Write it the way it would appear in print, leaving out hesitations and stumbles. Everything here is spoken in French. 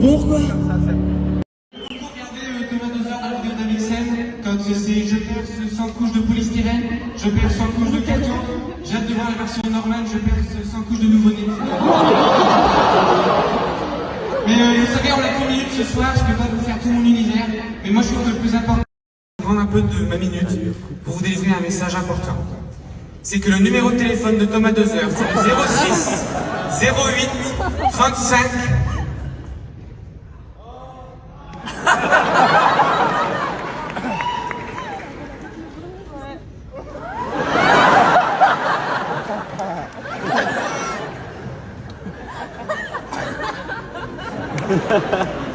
Pourquoi? Regardez Thomas Dozer dans la vidéo d'Amixem, quand c'est je perce sans couche de polystyrène, je perce sans couche de carton, j'ai hâte de voir la version normale, je perce sans couche de nouveau-né. Mais vous savez, on a qu'une minute ce soir, je peux pas vous faire tout mon univers, mais moi je trouve que le plus important, c'est de prendre un peu de ma minute pour vous délivrer un message important. C'est que le numéro de téléphone de Thomas Dozer, c'est le 06 08 35. Ha ha ha.